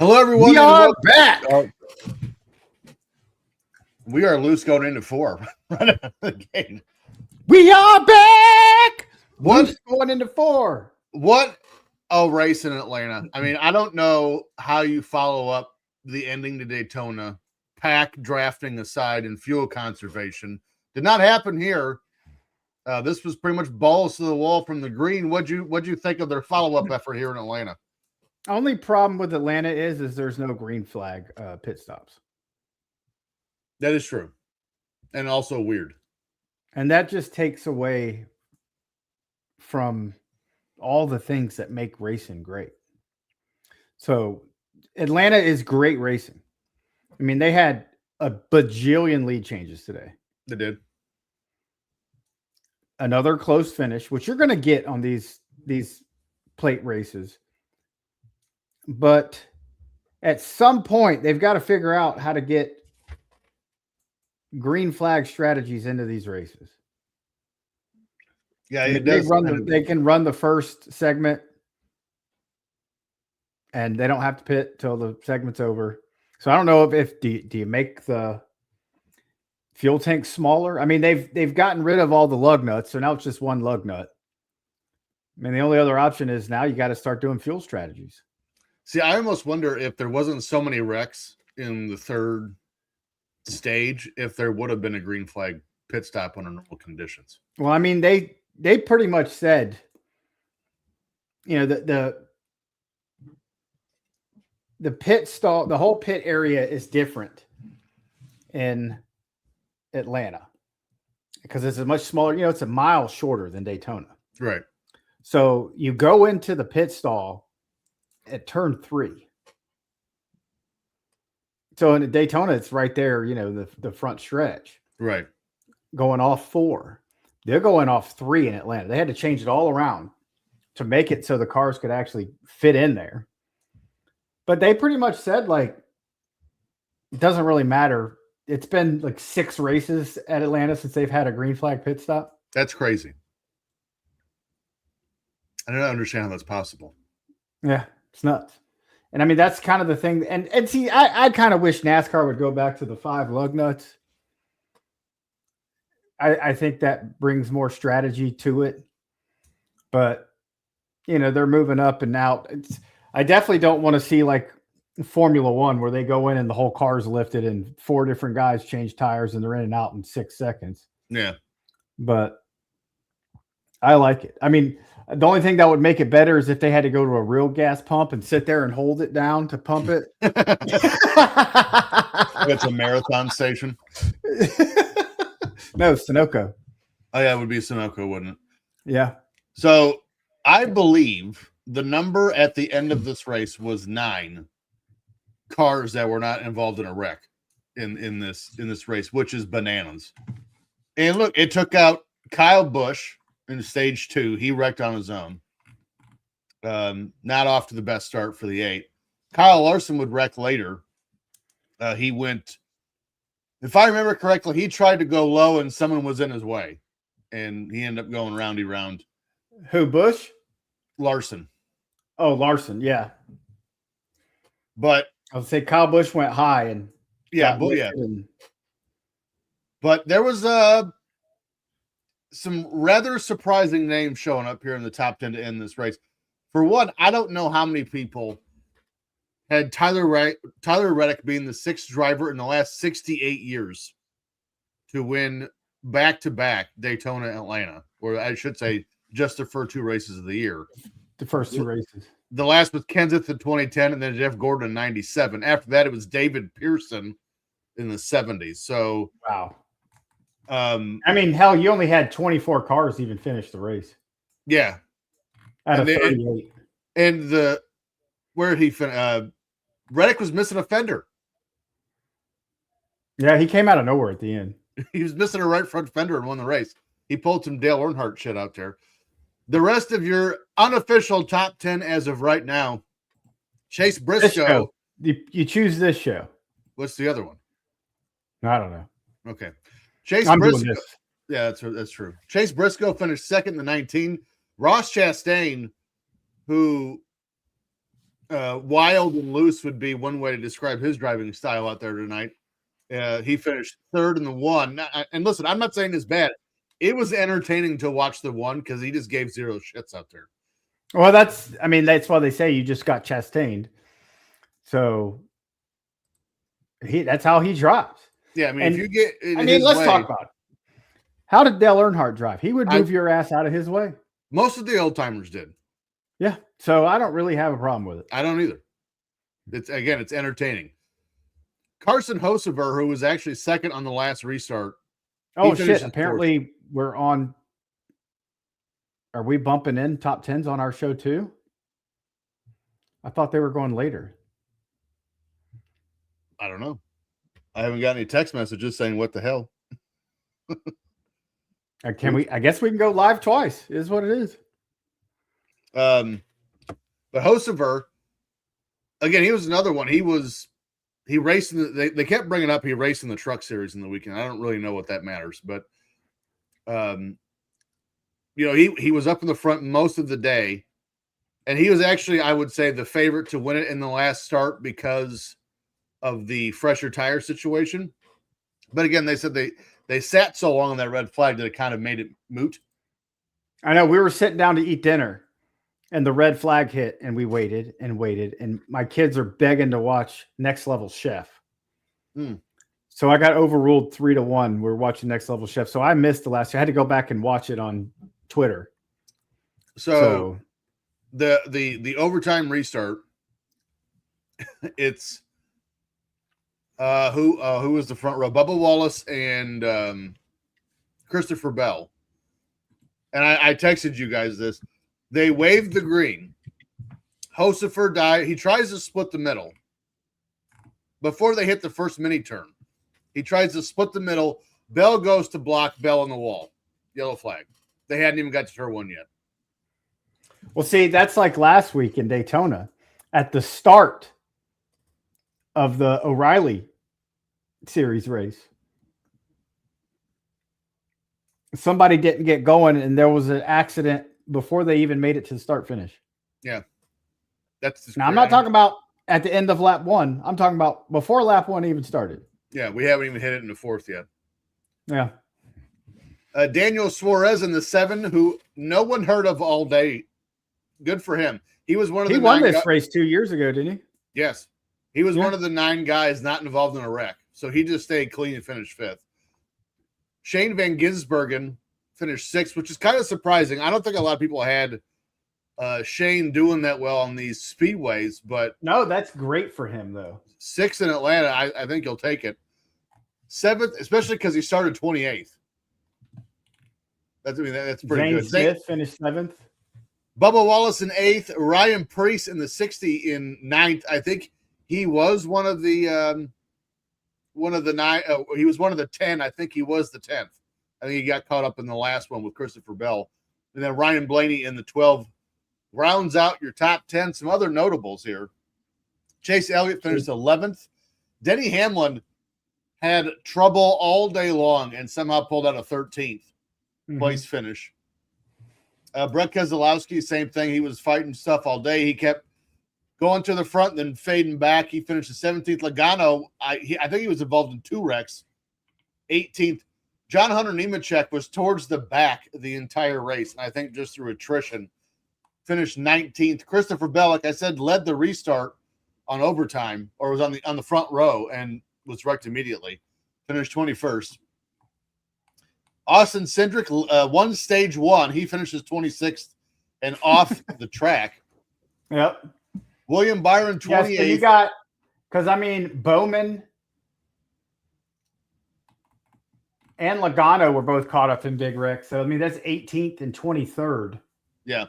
Hello, everyone. We are back. We are loose going into 4 right out of the gate. We are back. What? Loose going into 4. What a race in Atlanta. I mean, I don't know how you follow up the ending to Daytona, pack drafting aside and fuel conservation. Did not happen here. This was pretty much balls to the wall from the green. What'd you think of their follow-up effort here in Atlanta? Only problem with Atlanta is there's no green flag pit stops. That is true. And also weird. And that just takes away from all the things that make racing great. So Atlanta is great racing. I mean, they had a bajillion lead changes today. They did. Another close finish, which you're going to get on these plate races. But at some point, they've got to figure out how to get green flag strategies into these races. Yeah, it does. They can run the first segment, and they don't have to pit till the segment's over. So I don't know if do you make the fuel tank smaller? I mean, they've gotten rid of all the lug nuts, so now it's just one lug nut. I mean, the only other option is now you got to start doing fuel strategies. See, I almost wonder if there wasn't so many wrecks in the third stage, if there would have been a green flag pit stop under normal conditions. Well, I mean, they pretty much said, you know, the pit stall, the whole pit area is different in Atlanta because it's a much smaller, you know, it's a mile shorter than Daytona. Right. So you go into the pit stall at turn 3. So in Daytona, it's right there, you know, the front stretch. Right. Going off 4. They're going off 3 in Atlanta. They had to change it all around to make it so the cars could actually fit in there. But they pretty much said, like, it doesn't really matter. It's been like 6 races at Atlanta since they've had a green flag pit stop. That's crazy. I don't understand how that's possible. Yeah, it's nuts. And I mean, that's kind of the thing. And see, I kind of wish NASCAR would go back to the 5 lug nuts. I think that brings more strategy to it. But, you know, they're moving up and out. I definitely don't want to see like Formula 1 where they go in and the whole car's lifted and 4 different guys change tires and they're in and out in 6 seconds. Yeah. But I like it. I mean, the only thing that would make it better is if they had to go to a real gas pump and sit there and hold it down to pump it. It's a marathon station. No, Sunoco. Oh, yeah, it would be Sunoco, wouldn't it? Yeah. So I believe the number at the end of this race was 9 cars that were not involved in a wreck in this race, which is bananas. And look, it took out Kyle Busch in stage 2. He wrecked on his own. Not off to the best start for the 8. Kyle Larson would wreck later. He went, if I remember correctly, he tried to go low and someone was in his way. And he ended up going roundy round. Who, Busch? Larson. Oh, Larson, yeah. But I would say Kyle Busch went high and But there was some rather surprising names showing up here in the top 10 to end this race. For one, I don't know how many people had Tyler Reddick being the 6th driver in the last 68 years to win back-to-back Daytona and Atlanta, or I should say just the first 2 races of the year. The first 2 races. The last was Kenseth in 2010 and then Jeff Gordon in 97. After that, it was David Pearson in the 70s. So, wow. I mean, hell, you only had 24 cars even finish the race. Yeah. Out of 38. And where did he finish? Reddick was missing a fender. Yeah, he came out of nowhere at the end. He was missing a right front fender and won the race. He pulled some Dale Earnhardt shit out there. The rest of your unofficial top 10 as of right now, Chase Briscoe. You choose this show. What's the other one? I don't know. Okay. Chase Briscoe. Yeah, that's true. Chase Briscoe finished 2nd in the 19. Ross Chastain, who Wild and loose would be one way to describe his driving style out there tonight. He finished third in the one. And listen, I'm not saying it's bad. It was entertaining to watch the one because he just gave zero shits out there. Well, that's why they say you just got Chastained. So that's how he drives. Yeah, I mean, And, if you get let's talk about it. How did Dale Earnhardt drive? He would move your ass out of his way. Most of the old timers did. Yeah. So I don't really have a problem with it. I don't either. It's entertaining. Carson Hocevar, who was actually second on the last restart. Oh shit. Apparently we're on. Are we bumping in top 10s on our show too? I thought they were going later. I don't know. I haven't got any text messages saying what the hell. Can we? I guess we can go live twice. Is what it is. But Hocevar, again, he was another one. He raced in they kept bringing up he raced in the truck series in the weekend. I don't really know what that matters, but he was up in the front most of the day, and he was actually, I would say, the favorite to win it in the last start because of the fresher tire situation. But again, they said they sat so long on that red flag that it kind of made it moot. I know. We were sitting down to eat dinner, and the red flag hit, and we waited and waited, and my kids are begging to watch Next Level Chef. So I got overruled 3-1. We're watching Next Level Chef, so I missed the last year. I had to go back and watch it on Twitter. So the overtime restart. It's who was the front row? Bubba Wallace and Christopher Bell. And I texted you guys this. They waved the green. Hocevar died. He tries to split the middle. Before they hit the first mini turn, he tries to split the middle. Bell goes to block Bell on the wall. Yellow flag. They hadn't even got to turn one yet. Well, see, that's like last week in Daytona. At the start of the O'Reilly series race, somebody didn't get going, and there was an accident before they even made it to the start finish. Yeah. Now, I'm not talking about at the end of lap one. I'm talking about before lap one even started. Yeah, we haven't even hit it in the fourth yet. Yeah. Daniel Suarez in the 7, who no one heard of all day. Good for him. He was one of the He won this race 2 years ago, didn't he? Yes. He was one of the 9 guys not involved in a wreck. So he just stayed clean and finished 5th. Shane Van Gisbergen finished 6th, which is kind of surprising. I don't think a lot of people had Shane doing that well on these speedways, but no, that's great for him though. 6th in Atlanta, I think he'll take it. 7th, especially because he started 28th. That's pretty Zane good. Smith finished 7th. Bubba Wallace in 8th. Ryan Preece in the 60 in 9th. I think he was one of the 9. He was one of the 10. I think he was the 10th. I think he got caught up in the last one with Christopher Bell. And then Ryan Blaney in the 12 rounds out your top 10. Some other notables here. Chase Elliott finished 11th. Denny Hamlin had trouble all day long and somehow pulled out a 13th place finish. Brett Keselowski, same thing. He was fighting stuff all day. He kept going to the front, then fading back. He finished the 17th. Logano, I think he was involved in 2 wrecks. 18th. John Hunter Nemechek was towards the back the entire race, and I think just through attrition, finished 19th. Christopher Bell, like I said, led the restart on overtime, or was on the front row and was wrecked immediately. Finished 21st. Austin Cindric won stage 1. He finishes 26th and off the track. Yep. William Byron, 28th. Yes, so you got, because Bowman and Logano were both caught up in big wrecks. So, that's 18th and 23rd. Yeah.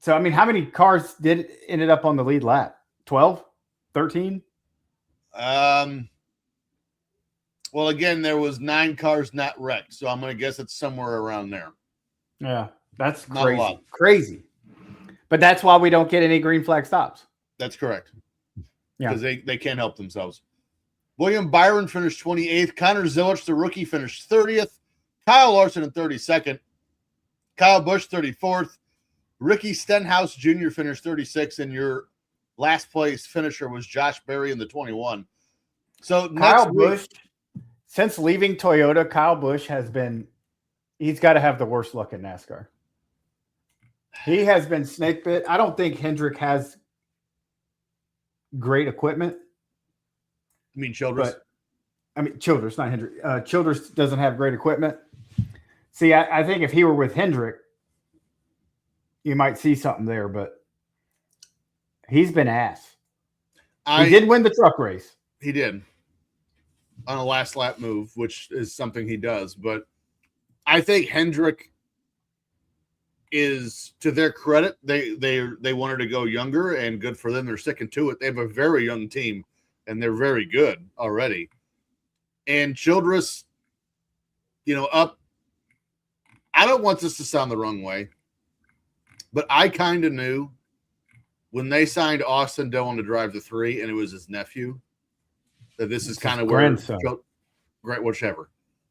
So, how many cars ended up on the lead lap? 12? 13? Well, again, there was 9 cars not wrecked, so I'm going to guess it's somewhere around there. Yeah, that's Not crazy. a lot. Crazy. But that's why we don't get any green flag stops. That's correct. Yeah. Because they can't help themselves. William Byron finished 28th. Connor Zilic, the rookie, finished 30th. Kyle Larson in 32nd. Kyle Busch, 34th. Ricky Stenhouse Jr. finished 36th. And your last place finisher was Josh Berry in the 21. So Kyle next Busch, week, since leaving Toyota, Kyle Busch he's got to have the worst luck in NASCAR. He has been snake bit. I don't think Hendrick has great equipment. I mean, Childress. Childress, not Hendrick. Childress doesn't have great equipment. See, I think if he were with Hendrick, you might see something there, but he's been ass. He did win the truck race. He did on a last lap move, which is something he does. But I think Hendrick is, to their credit, they wanted to go younger, and good for them. They're sticking to it. They have a very young team, and they're very good already. And Childress, up. I don't want this to sound the wrong way, but I kind of knew when they signed Austin Dillon to drive the 3, and it was his nephew, that this is kind of where whichever.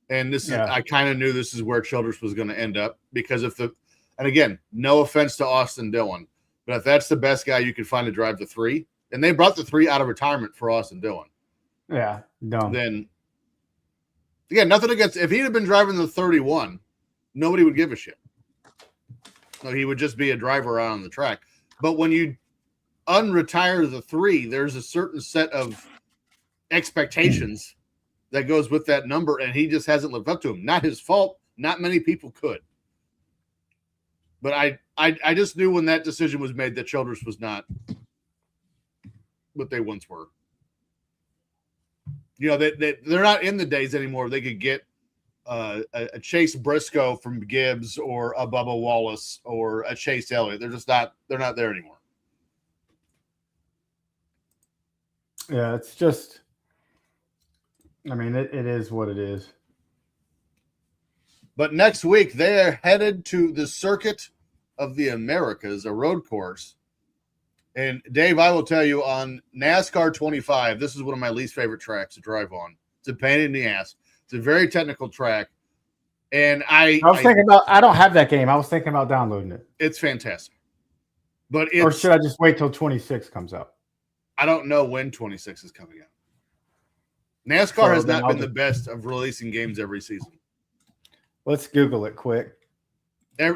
And this is, I kind of knew this is where Childress was going to end up, because and again, no offense to Austin Dillon, but if that's the best guy you could find to drive the 3, and they brought the 3 out of retirement for Austin Dillon. Yeah, dumb. Then, again, nothing against, if he'd have been driving the 31, nobody would give a shit. No, he would just be a driver out on the track. But when you unretire the 3, there's a certain set of expectations that goes with that number, and he just hasn't lived up to them. Not his fault. Not many people could. But I just knew when that decision was made that Childress was not what they once were. They're not in the days anymore. They could get a Chase Briscoe from Gibbs, or a Bubba Wallace, or a Chase Elliott. They're just not. They're not there anymore. Yeah, it's just. I mean, it is what it is. But next week they're headed to the Circuit of the Americas, a road course. And Dave, I will tell you, on NASCAR 25, this is one of my least favorite tracks to drive on. It's a pain in the ass. It's a very technical track. And I was thinking about, I don't have that game. I was thinking about downloading it. It's fantastic. But or should I just wait till 26 comes out? I don't know when 26 is coming out. NASCAR has not been the best of releasing games every season. Let's Google it quick.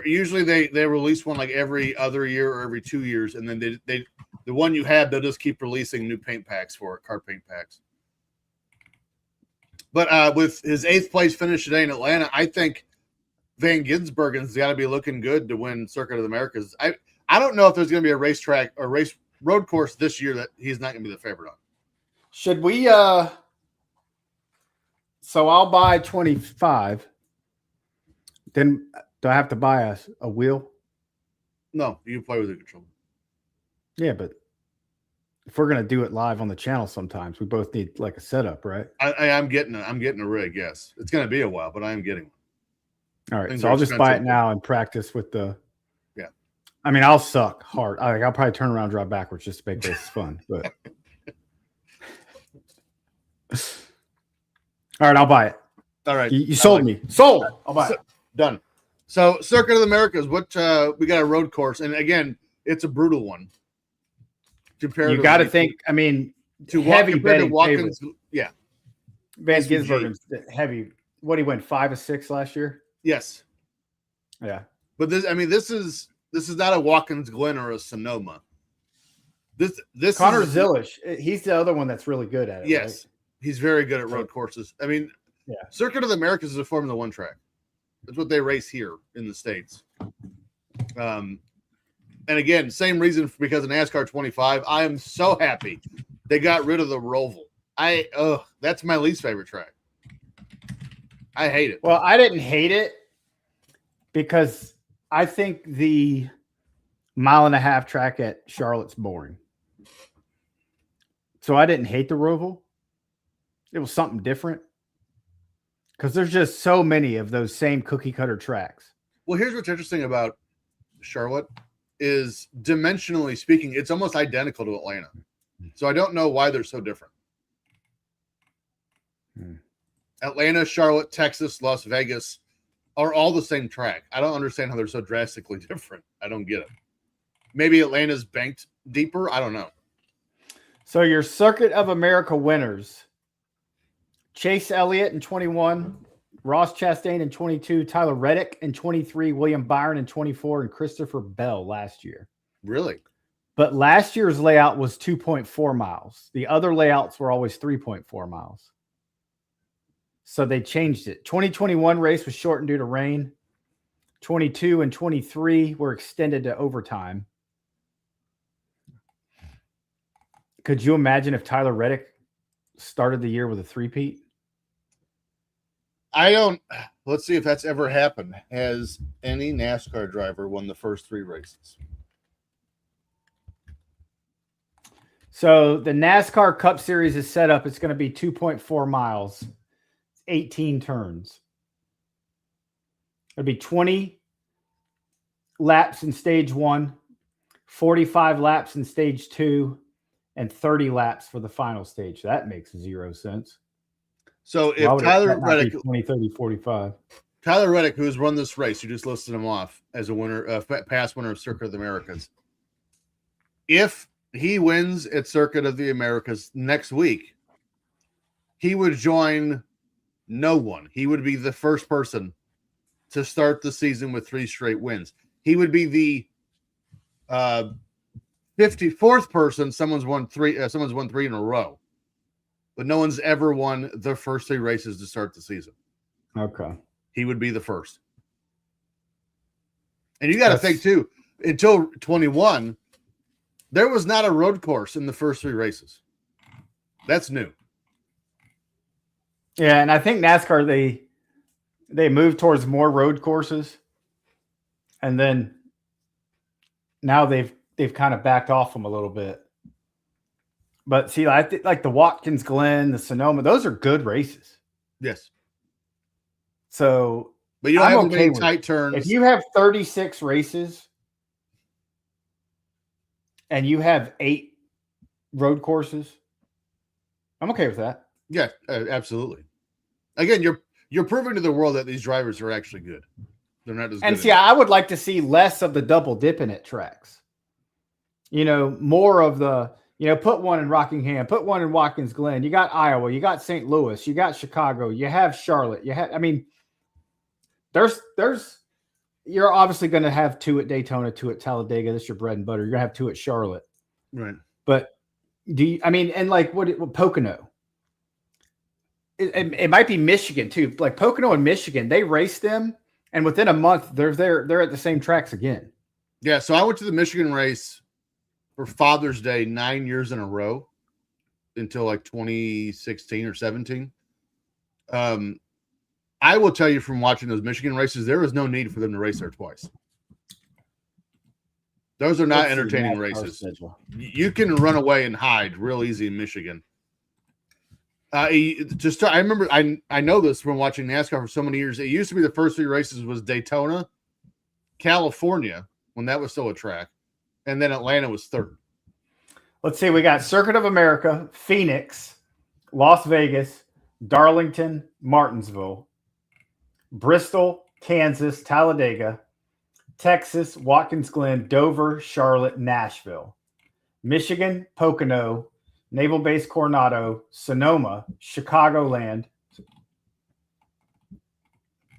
Usually they release one like every other year or every 2 years, and then they the one you had, they'll just keep releasing new paint packs for it, car paint packs. But with his 8th place finish today in Atlanta, I think Van Gisbergen's got to be looking good to win Circuit of the Americas. I don't know if there's going to be a racetrack or road course this year that he's not going to be the favorite on. Should we so I'll buy 25. Then do I have to buy a wheel? No, you play with the controller. Yeah, but if we're gonna do it live on the channel, sometimes we both need like a setup, right? I'm getting a rig. Yes, it's gonna be a while, but I am getting one. All right, so I'll just buy it now and practice with the. Yeah, I mean, I'll suck hard. I'll probably turn around, and drive backwards just to make this fun. But all right, I'll buy it. All right, you sold me. Sold. I'll buy it. Done. So Circuit of the Americas, what we got a road course, and again, it's a brutal one. You got to think. I mean, heavy betting Watkins, yeah. Van Gisbergen's heavy. What, he went 5 of 6 last year? Yes. Yeah. But this is not a Watkins Glen or a Sonoma. This Connor Zilish, he's the other one that's really good at it. Yes, right? He's very good at road courses. I mean, yeah. Circuit of the Americas is a Formula One track. That's what they race here in the States. And again, same reason because of NASCAR 25. I am so happy they got rid of the Roval. That's my least favorite track. I hate it. Well, I didn't hate it because I think the 1.5-mile track at Charlotte's boring. So I didn't hate the Roval. It was something different. Because there's just so many of those same cookie cutter tracks. Well, here's what's interesting about Charlotte is, dimensionally speaking, it's almost identical to Atlanta. So I don't know why they're so different. Atlanta, Charlotte, Texas, Las Vegas are all the same track. I don't understand how they're so drastically different. I don't get it. Maybe Atlanta's banked deeper. I don't know. So your Circuit of America winners: Chase Elliott in 21, Ross Chastain in 22, Tyler Reddick in 23, William Byron in 24, and Christopher Bell last year. Really? But last year's layout was 2.4 miles. The other layouts were always 3.4 miles. So they changed it. 2021 race was shortened due to rain. 22 and 23 were extended to overtime. Could you imagine if Tyler Reddick started the year with a three-peat? Let's see if that's ever happened. Has any NASCAR driver won the first 3 races? So the NASCAR Cup Series is set up. It's going to be 2.4 miles, 18 turns. It'll be 20 laps in stage 1, 45 laps in stage 2, and 30 laps for the final stage. That makes 0 sense. So if Tyler Reddick, 20, 30, 45. Tyler Reddick, who's run this race, you just listed him off as a winner, past winner of Circuit of the Americas. If he wins at Circuit of the Americas next week, he would join no one. He would be the first person to start the season with 3 straight wins. He would be the 54th person. Someone's won 3 in a row, but no one's ever won the first 3 races to start the season. Okay. He would be the first. And you got to think too, until 21, there was not a road course in the first 3 races. That's new. Yeah, and I think NASCAR they moved towards more road courses, and then now they've kind of backed off them a little bit. But see, I think like the Watkins Glen, the Sonoma, those are good races. Yes. So, but you don't have many tight turns. If you have 36 races and you have 8 road courses, I'm okay with that. Yeah, absolutely. Again, you're proving to the world that these drivers are actually good. They're not as good. And see, I would like to see less of the double dipping at tracks. You know, more of the, you know, put one in Rockingham, put one in Watkins Glen. You got Iowa, you got St. Louis, you got Chicago, you have Charlotte, you're obviously going to have 2 at Daytona, 2 at Talladega. That's your bread and butter. You're going to have 2 at Charlotte. Right. But and like what Pocono? It might be Michigan too. Like Pocono and Michigan, they race them, and within a month they're there. They're at the same tracks again. Yeah. So I went to the Michigan race for Father's Day 9 years in a row until like 2016 or 17. I will tell you from watching those Michigan races, there was no need for them to race there twice. Those are not entertaining races. You can run away and hide real easy in Michigan. I remember, I know this from watching NASCAR for so many years. It used to be the first 3 races was Daytona, California, when that was still a track, and then Atlanta was 3rd. Let's see. We got Circuit of America, Phoenix, Las Vegas, Darlington, Martinsville, Bristol, Kansas, Talladega, Texas, Watkins Glen, Dover, Charlotte, Nashville, Michigan, Pocono, Naval Base Coronado, Sonoma, Chicagoland.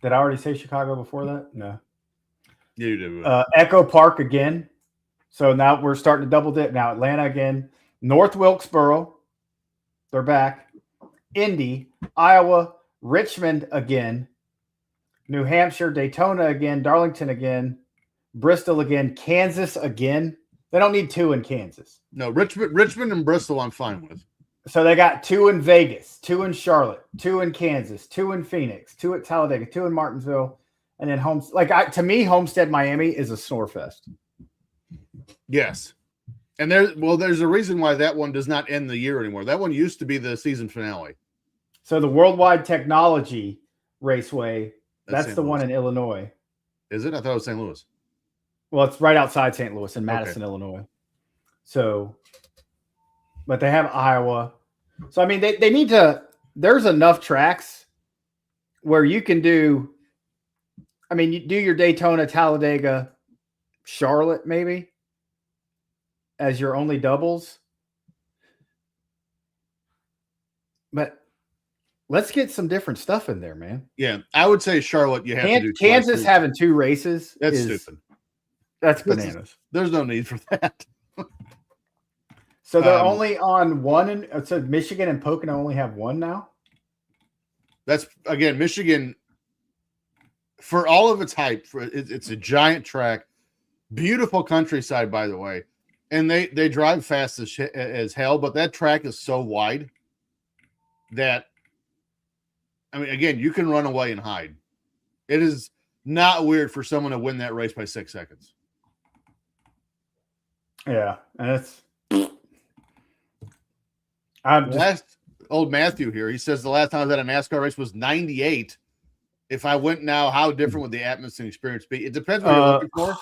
Did I already say Chicago before that? No. Yeah, you did. Echo Park again. So now we're starting to double dip. Now Atlanta again. North Wilkesboro. They're back. Indy, Iowa, Richmond again. New Hampshire, Daytona again, Darlington again, Bristol again, Kansas again. They don't need 2 in Kansas. No, Richmond and Bristol I'm fine with. So they got 2 in Vegas, 2 in Charlotte, 2 in Kansas, 2 in Phoenix, 2 at Talladega, 2 in Martinsville, and then to me, Homestead, Miami is a snore fest. Yes. And there's a reason why that one does not end the year anymore. That one used to be the season finale. So the Worldwide Technology Raceway, that's the Louis. one in Illinois. Is it? I thought it was St. Louis. Well, it's right outside St. Louis in Madison, Illinois. So, but they have Iowa. So, I mean, they need to, there's enough tracks where you can do, you do your Daytona, Talladega, Charlotte, maybe as your only doubles. But let's get some different stuff in there, man. Yeah, I would say Charlotte. You have to do Kansas having 2 races. That's stupid. That's bananas. There's no need for that. So they're only on one, and so Michigan and Pocono only have one now. That's again Michigan. For all of its hype, it's a giant track, beautiful countryside, by the way, and they drive fast as hell. But that track is so wide that, I mean, again, you can run away and hide. It is not weird for someone to win that race by 6 seconds. Yeah, and old Matthew here. He says the last time I was at a NASCAR race was 98. If I went now, how different would the atmosphere and experience be? It depends what you're looking for.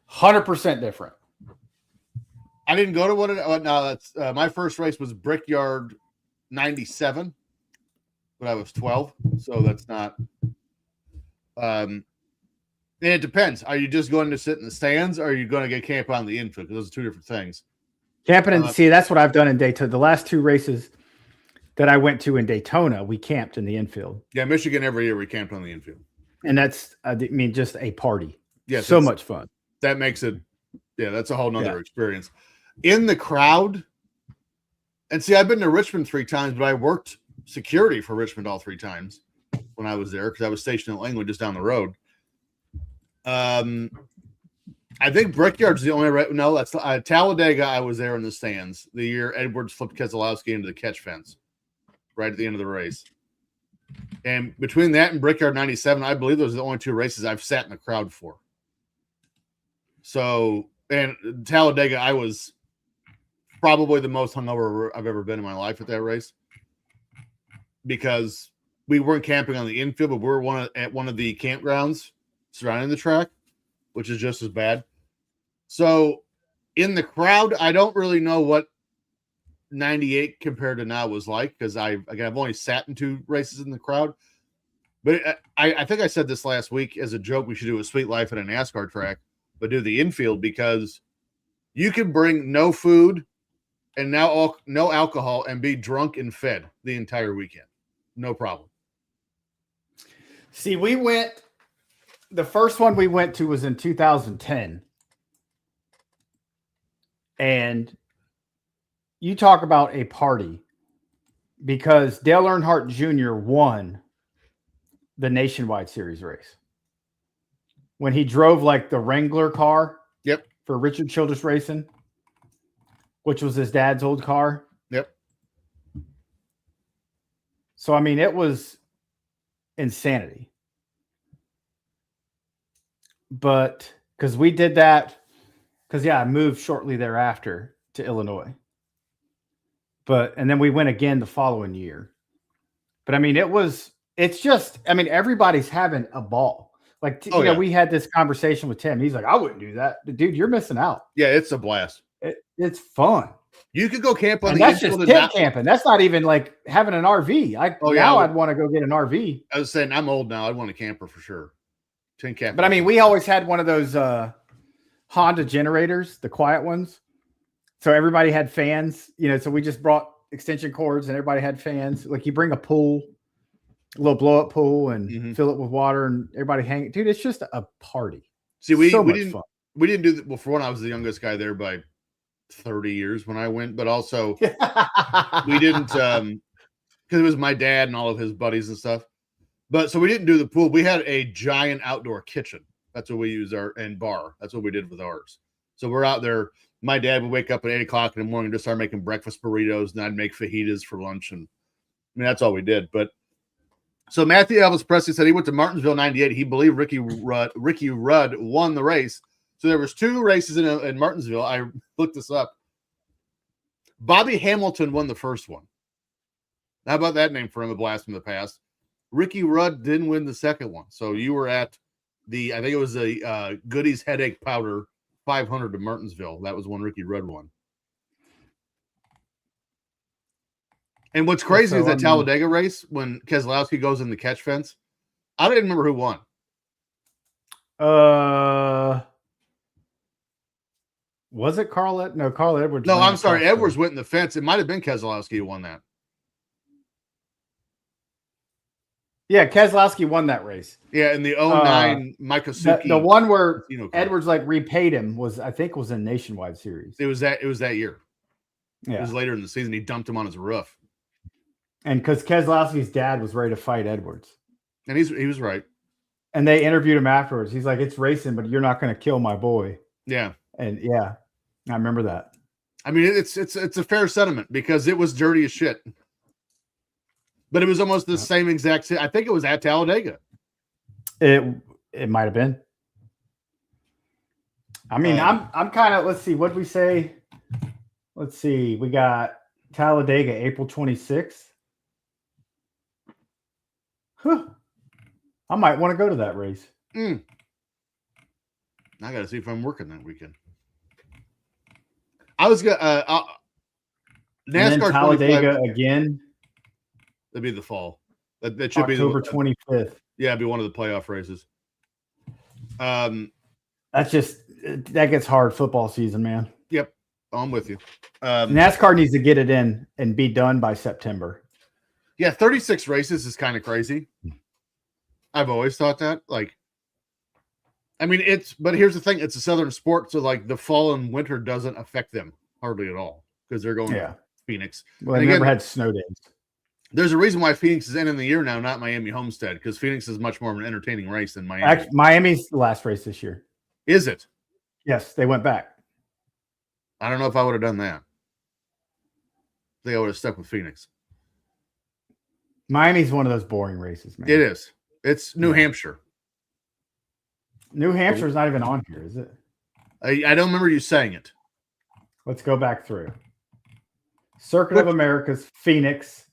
100% different. I didn't go to one. No, that's my first race was Brickyard 97, but I was 12, so that's not. And it depends. Are you just going to sit in the stands, or are you going to get camp on the infield? Because those are two different things. Camping and see, that's what I've done in Daytona. The last 2 races that I went to in Daytona, we camped in the infield. Yeah, Michigan every year we camped on the infield, and that's just a party. Yeah, so much fun. That makes it. Yeah, that's a whole nother experience. In the crowd, and see, I've been to Richmond 3 times, but I worked security for Richmond all 3 times when I was there because I was stationed in Langley just down the road. I think Brickyard's the only right. No, that's Talladega. I was there in the stands the year Edwards flipped Keselowski into the catch fence right at the end of the race. And between that and Brickyard 97, I believe those are the only 2 races I've sat in the crowd for. So, and Talladega, I was probably the most hungover I've ever been in my life at that race because we weren't camping on the infield, but we were at one of the campgrounds surrounding the track, which is just as bad. So in the crowd, I don't really know what 98 compared to now was like because I've only sat in 2 races in the crowd. But I think I said this last week as a joke. We should do a Sweet Life at a NASCAR track, but do the infield because you can bring no food and now no alcohol and be drunk and fed the entire weekend. No problem. See, the first one we went to was in 2010. And you talk about a party because Dale Earnhardt Jr. won the Nationwide Series race when he drove like the Wrangler car. Yep. For Richard Childress Racing, which was his dad's old car. Yep. So, I mean, it was insanity. But because we did that, because I moved shortly thereafter to Illinois. And then we went again the following year. But I mean, everybody's having a ball. Like, we had this conversation with Tim. He's like, I wouldn't do that. Dude, you're missing out. Yeah, it's a blast. It's fun. You could go camp on the that's just tent camping. That's not even like having an RV. I'd want to go get an RV. I was saying I'm old now. I'd want a camper for sure. Tent camper. But I mean, we always had one of those Honda generators, the quiet ones. So everybody had fans, so we just brought extension cords and everybody had fans. Like you bring a pool, a little blow up pool and fill it with water and everybody hang. Dude, it's just a party. See, we didn't do that. Well, for one, I was the youngest guy there by 30 years when I went, but also we didn't, because it was my dad and all of his buddies and stuff. But so we didn't do the pool. We had a giant outdoor kitchen. That's what we used and bar. That's what we did with ours. So we're out there. My dad would wake up at 8 o'clock in the morning and just start making breakfast burritos, and I'd make fajitas for lunch. And I mean, that's all we did. But so Matthew Elvis Presley said he went to Martinsville 98. He believed Ricky Rudd won the race. So there was 2 races in Martinsville. I looked this up. Bobby Hamilton won the first one. How about that name for him, a blast from the past? Ricky Rudd didn't win the second one. So you were at I think it was a Goody's Headache Powder 500 to Martinsville. That was when Ricky Rudd won. And what's crazy is that Talladega race when Keselowski goes in the catch fence. I don't even remember who won. Was it Carl? No, Carl Edwards. No, I'm sorry. Edwards went in the fence. It might have been Keselowski who won that. Yeah, Keselowski won that race. Yeah, in the 09 Mikosuki. The one where Casino Cup. Edwards like repaid him was, I think, was a Nationwide Series. It was that year. Yeah. It was later in the season. He dumped him on his roof. And because Keselowski's dad was ready to fight Edwards. And he was right. And they interviewed him afterwards. He's like, it's racing, but you're not going to kill my boy. Yeah. And yeah, I remember that. I mean, it's a fair sentiment because it was dirty as shit. But it was almost the same exact. I think it was at Talladega. It might have been. I mean, I'm kind of, let's see, what did we say? Let's see. We got Talladega, April 26th. Huh. I might want to go to that race. I got to see if I'm working that weekend. I was gonna NASCAR Talladega again. That'd be the fall. That should October be October 25th. Yeah, it'd be one of the playoff races. That gets hard football season, man. Yep, I'm with you. NASCAR needs to get it in and be done by September. Yeah, 36 races is kind of crazy. I've always thought that. Like, I mean, but here's the thing: it's a southern sport, so like the fall and winter doesn't affect them hardly at all because they're going to Phoenix. Well, they never had snow days. There's a reason why Phoenix is ending the year now, not Miami Homestead, because Phoenix is much more of an entertaining race than Miami. Actually, Miami's the last race this year. Is it? Yes, they went back. I don't know if I would have done that. I think I would have stuck with Phoenix. Miami's one of those boring races, man. It is. It's New Hampshire. New Hampshire's not even on here, is it? I don't remember you saying it. Let's go back through. Circuit of Americas, Phoenix,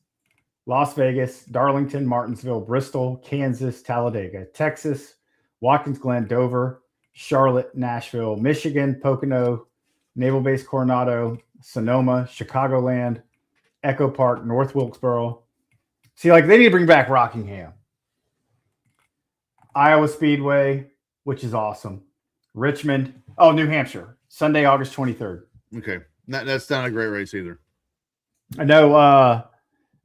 Las Vegas, Darlington, Martinsville, Bristol, Kansas, Talladega, Texas, Watkins Glen, Dover, Charlotte, Nashville, Michigan, Pocono, Naval Base Coronado, Sonoma, Chicagoland, Echo Park, North Wilkesboro. See, like they need to bring back Rockingham. Iowa Speedway, which is awesome. Richmond. Oh, New Hampshire. Sunday, August 23rd. Okay. That's not a great race either. I know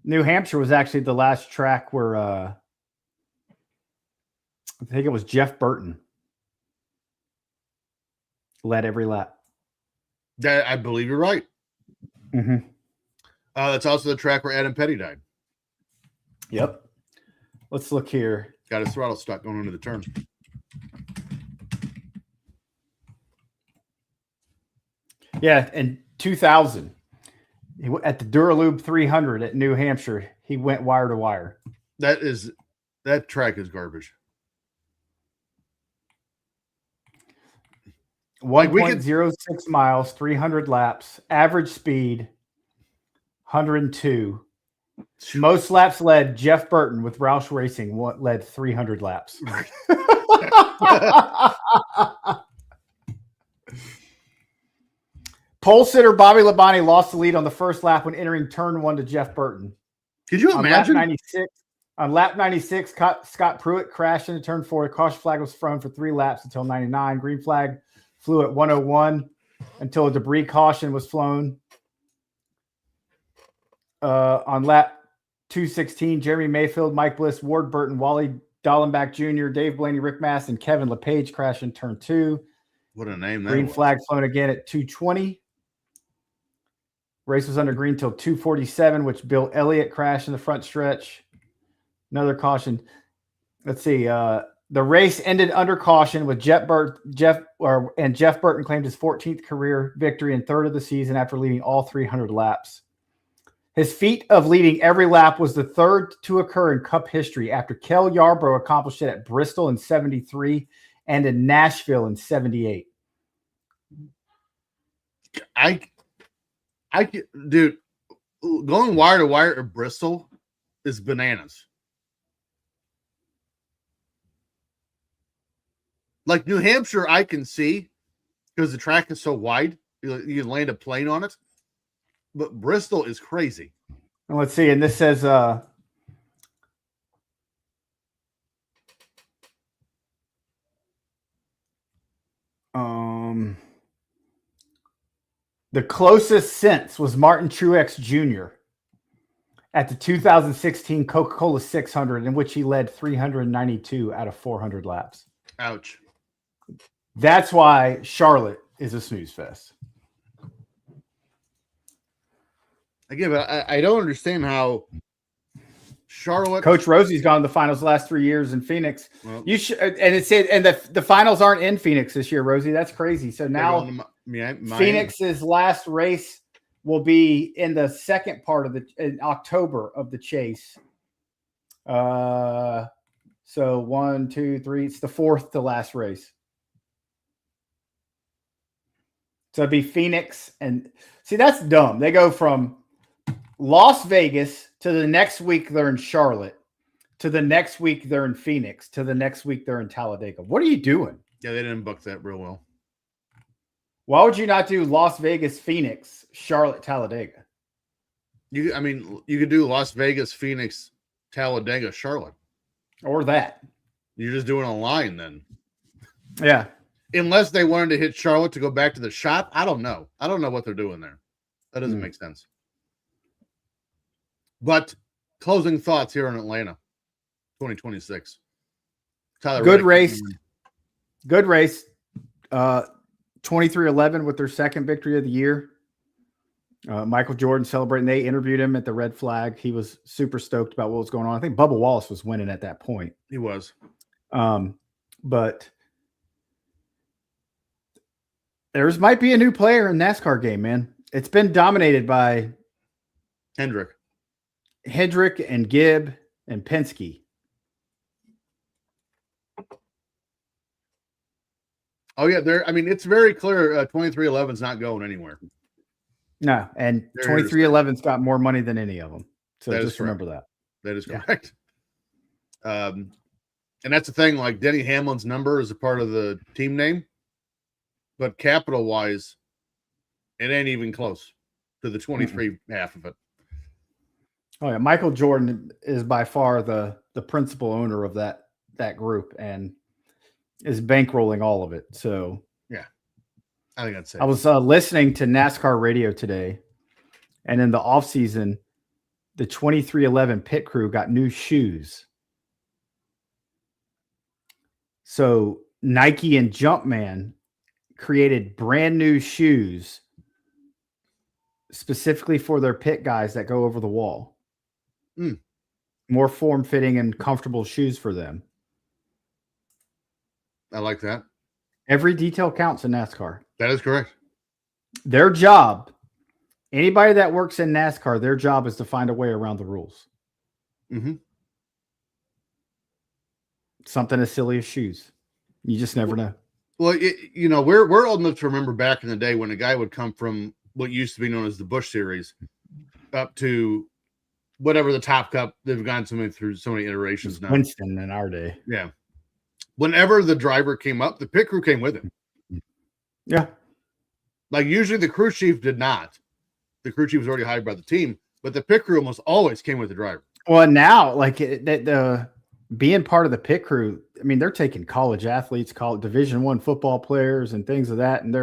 New Hampshire was actually the last track where I think it was Jeff Burton led every lap. I believe you're right. Mm-hmm. That's also the track where Adam Petty died. Yep. Let's look here. Got his throttle stuck going into the turn. Yeah, in 2000, at the Duralube 300 at New Hampshire, he went wire to wire. That track is garbage. 1.06 miles, 300 laps, average speed 102. Most laps led Jeff Burton with Roush Racing led 300 laps. Pole sitter Bobby Labonte lost the lead on the first lap when entering turn 1 to Jeff Burton. Could you imagine? On lap 96, Scott Pruitt crashed into turn 4. The caution flag was thrown for 3 laps until 99. Green flag flew at 101 until a debris caution was flown. On lap 216, Jeremy Mayfield, Mike Bliss, Ward Burton, Wally Dallenbach Jr., Dave Blaney, Rick Mass, and Kevin LePage crashed in turn 2. What a name that Green was. flag flown again at 220. Race was under green till 247, which Bill Elliott crashed in the front stretch. Another caution. Let's see. The race ended under caution with Jeff Burton claimed his 14th career victory and 3rd of the season after leading all 300 laps. His feat of leading every lap was the 3rd to occur in Cup history after Kel Yarborough accomplished it at Bristol in 73 and in Nashville in 78. Dude, going wire to wire at Bristol is bananas. Like New Hampshire, I can see because the track is so wide, you can land a plane on it. But Bristol is crazy. And let's see. And this says, the closest since was Martin Truex Jr. at the 2016 Coca-Cola 600, in which he led 392 out of 400 laps. Ouch. That's why Charlotte is a snooze fest. Again, but I don't understand how Charlotte. Coach Rosie's gone to the finals the last 3 years in Phoenix. Well, you should, and it said, and the finals aren't in Phoenix this year, Rosie. That's crazy. So now Phoenix's last race will be in the second part of in October of the chase. So 1, 2, 3. It's the fourth to last race. So it'd be Phoenix, and see, that's dumb. They go from Las Vegas to the next week they're in Charlotte, to the next week they're in Phoenix, to the next week they're in Talladega. What are you doing? Yeah, they didn't book that real well. Why would you not do Las Vegas, Phoenix, Charlotte, Talladega? You could do Las Vegas, Phoenix, Talladega, Charlotte. Or that. You're just doing a line then. Yeah. Unless they wanted to hit Charlotte to go back to the shop. I don't know. I don't know what they're doing there. That doesn't make sense. But closing thoughts here in Atlanta, 2026. Tyler Good Reddick. race. Good race. 23-11 with their second victory of the year. Michael Jordan celebrating. They interviewed him at the Red Flag. He was super stoked about what was going on. I think Bubba Wallace was winning at that point. He was. But there's might be a new player in NASCAR game, man. It's been dominated by Hendrick and Gibb and Penske. Oh, yeah. It's very clear 2311 is not going anywhere. No, and 2311's got more money than any of them. So just remember that. That is correct. And that's the thing, like Denny Hamlin's number is a part of the team name, but capital-wise, it ain't even close to the 23 half of it. Oh, yeah. Michael Jordan is by far the principal owner of that group and is bankrolling all of it. So, yeah, I think that's it. I was listening to NASCAR radio today, and in the offseason, the 2311 pit crew got new shoes. So Nike and Jumpman created brand new shoes specifically for their pit guys that go over the wall. More form-fitting and comfortable shoes for them. I like that. Every detail counts in NASCAR. That is correct. Their job, anybody that works in NASCAR, their job is to find a way around the rules. Mm-hmm. Something as silly as shoes. You just never know. Well, we're old enough to remember back in the day when a guy would come from what used to be known as the Busch Series up to whatever the Top Cup. They've gone through so many iterations now. Winston in our day. Yeah. Whenever the driver came up, the pit crew came with him. Yeah. Like usually the crew chief did not. The crew chief was already hired by the team, but the pit crew almost always came with the driver. Well, now, like the being part of the pit crew, I mean, they're taking college athletes, Division I football players, and things of that, and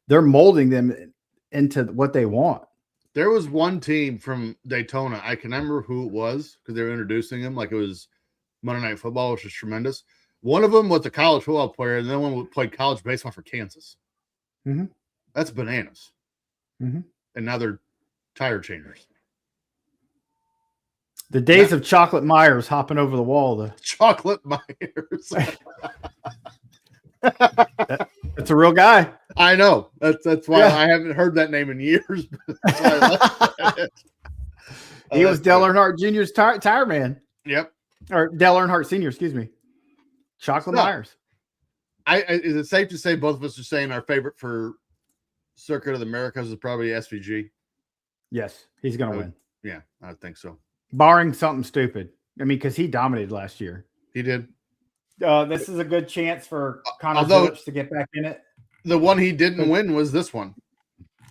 they're molding them into what they want. There was one team from Daytona. I can remember who it was because they were introducing him like it was Monday Night Football, which was tremendous. One of them was a college football player, and then one played college baseball for Kansas. Mm-hmm. That's bananas. Mm-hmm. And now they're tire changers. The days of Chocolate Myers hopping over the wall. Chocolate Myers. That's a real guy. I know. That's why I haven't heard that name in years. That's why I left it. He was Dale Earnhardt Jr.'s tire man. Yep. Or Dale Earnhardt Sr., excuse me. Chocolate Myers. Is it safe to say both of us are saying our favorite for Circuit of the Americas is probably SVG? Yes, he's going to win. Yeah, I think so. Barring something stupid. I mean, because he dominated last year. He did. This is a good chance for Connor Phillips to get back in it. The one he didn't win was this one.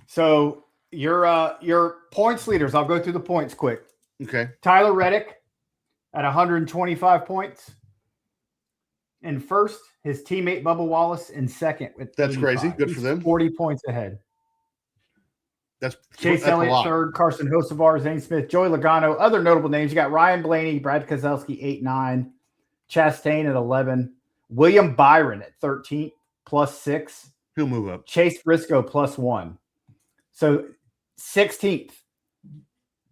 So your points leaders, I'll go through the points quick. Okay. Tyler Reddick at 125 points. In first, his teammate Bubba Wallace in second with That's 85. crazy. Good for them. 40 points ahead. Chase that's a Elliott lot. third, Carson Hocevar, Zane Smith, Joey Logano. Other notable names, you got Ryan Blaney, Brad Keselowski 8-9, Chastain at 11, William Byron at 13 +6. He'll move up. Chase Briscoe +1. So 16th,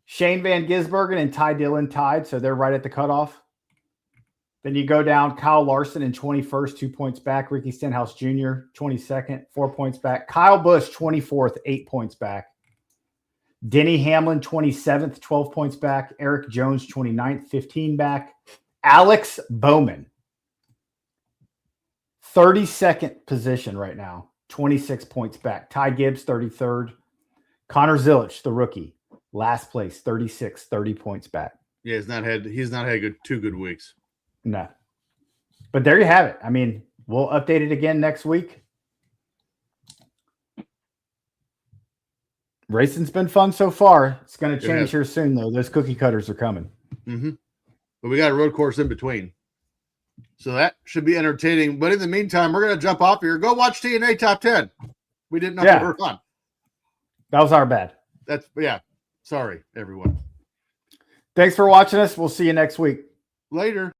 Shane Van Gisbergen and Ty Dillon tied, so they're right at the cutoff. Then you go down, Kyle Larson in 21st, 2 points back. Ricky Stenhouse Jr., 22nd, 4 points back. Kyle Busch, 24th, 8 points back. Denny Hamlin, 27th, 12 points back. Eric Jones, 29th, 15 back. Alex Bowman, 32nd position right now, 26 points back. Ty Gibbs, 33rd. Connor Zilic, the rookie, last place, 36, 30 points back. Yeah, he's not had two good weeks. No. But there you have it. I mean, we'll update it again next week. Racing's been fun so far. It's going to change here soon, though. Those cookie cutters are coming. Mm-hmm. But we got a road course in between. So that should be entertaining. But in the meantime, we're going to jump off here. Go watch TNA Top 10. We did not have fun. That was our bad. Sorry, everyone. Thanks for watching us. We'll see you next week. Later.